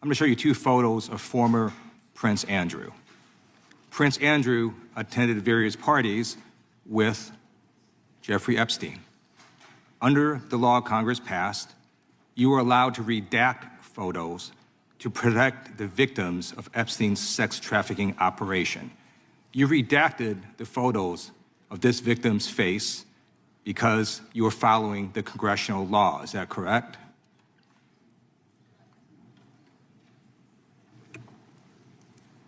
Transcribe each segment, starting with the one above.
I'm going to show you two photos of former Prince Andrew. Prince Andrew attended various parties with Jeffrey Epstein. Under the law Congress passed, you were allowed to redact photos to protect the victims of Epstein's sex trafficking operation. You redacted the photos of this victim's face because you were following the congressional law. Is that correct?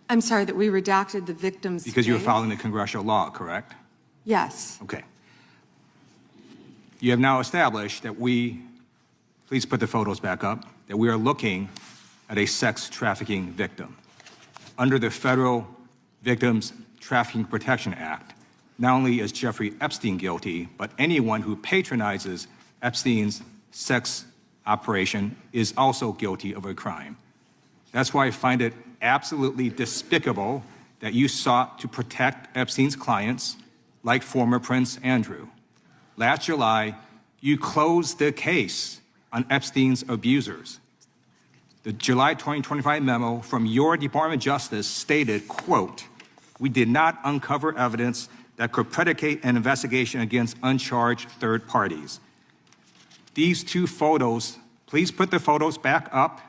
I'm sorry, that we redacted the victim's Because you were face? following the congressional law, correct? Yes. Okay. You have now established that please put the photos back up, that we are looking at a sex trafficking victim. Under the Federal Victims Trafficking Protection Act, not only is Jeffrey Epstein guilty, but anyone who patronizes Epstein's sex operation is also guilty of a crime. That's why I find it absolutely despicable that you sought to protect Epstein's clients, like former Prince Andrew. Last July, you closed the case on Epstein's abusers. The July 2025 memo from your Department of Justice stated, quote, "We did not uncover evidence that could predicate an investigation against uncharged third parties." These two photos, please put the photos back up.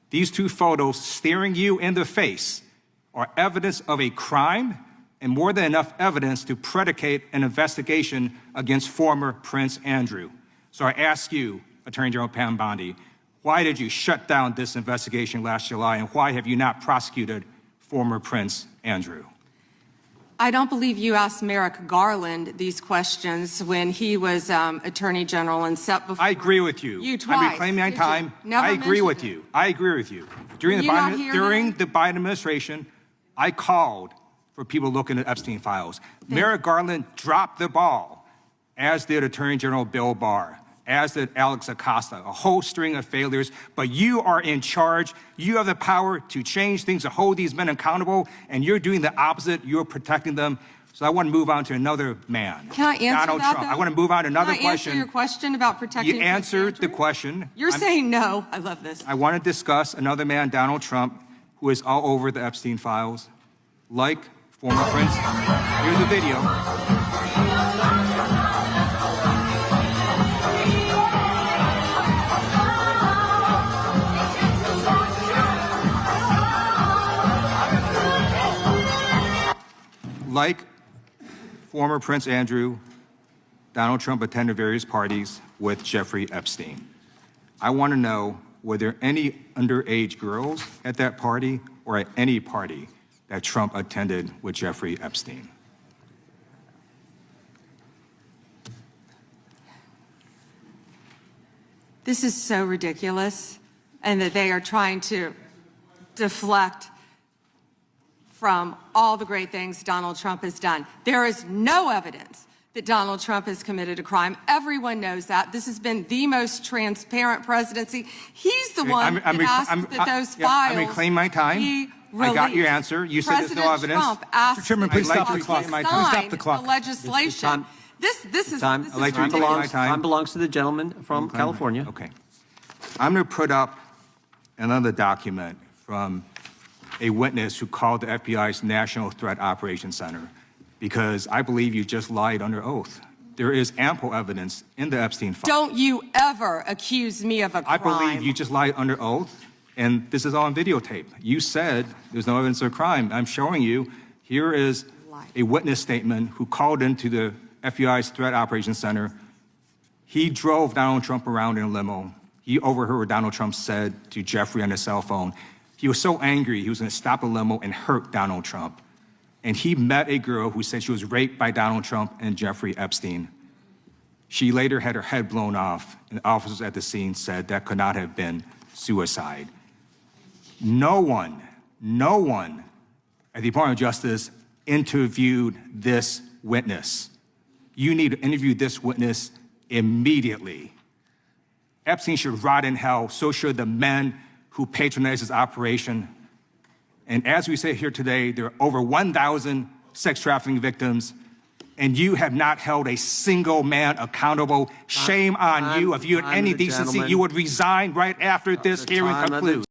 These two photos staring you in the face are evidence of a crime and more than enough evidence to predicate an investigation against former Prince Andrew. So I ask you, Attorney General Pam Bondi, why did you shut down this investigation last July, and why have you not prosecuted former Prince Andrew? I don't believe you asked Merrick Garland these questions when he was Attorney General and set before I agree with you. You twice. I'm reclaiming my time. I agree with you. I agree with you. During the Biden administration, I called for people looking at Epstein files. Merrick Garland dropped the ball, as did Attorney General Bill Barr, as did Alex Acosta, a whole string of failures. But you are in charge. You have the power to change things, to hold these men accountable, and you're doing the opposite. You're protecting them. So I want to move on to another man. Can I answer Donald that, Trump. though? I want to move on to another Can I question. answer your question about protecting You answered Prince the question. You're saying no. I love this. I want to discuss another man, Donald Trump, who is all over the Epstein files, like former Prince. Here's a video. Like former Prince Andrew, Donald Trump attended various parties with Jeffrey Epstein. I want to know, were there any underage girls at that party or at any party that Trump attended with Jeffrey Epstein? This is so ridiculous, and that they are trying to deflect from all the great things Donald Trump has done. There is no evidence that Donald Trump has committed a crime. Everyone knows that. This has been the most transparent presidency. He's the one that asked that those files I'm reclaiming my time. be released. I got your answer. You said there's no evidence. Trump asked Mr. Chairman, please stop the clock. Sign Please stop the clock. the legislation. This is I'd like to reclaim my time. Time belongs to the gentleman from California. Okay. I'm going to put up another document from a witness who called the FBI's National Threat Operations Center, because I believe you just lied under oath. There is ample evidence in the Epstein file. Don't you ever accuse me of a crime. I believe you just lied under oath, and this is on videotape. You said there's no evidence of a crime. I'm showing you, here is a witness statement who called into the FBI's Threat Operations Center. He drove Donald Trump around in a limo. He overheard what Donald Trump said to Jeffrey on his cell phone. He was so angry, he was going to stop a limo and hurt Donald Trump. And he met a girl who said she was raped by Donald Trump and Jeffrey Epstein. She later had her head blown off, and officers at the scene said that could not have been suicide. No one at the Department of Justice interviewed this witness. You need to interview this witness immediately. Epstein should rot in hell, so should the men who patronized his operation. And as we say here today, there are over 1,000 sex trafficking victims, and you have not held a single man accountable. Shame on you. If you had any decency, you would resign right after this hearing concludes.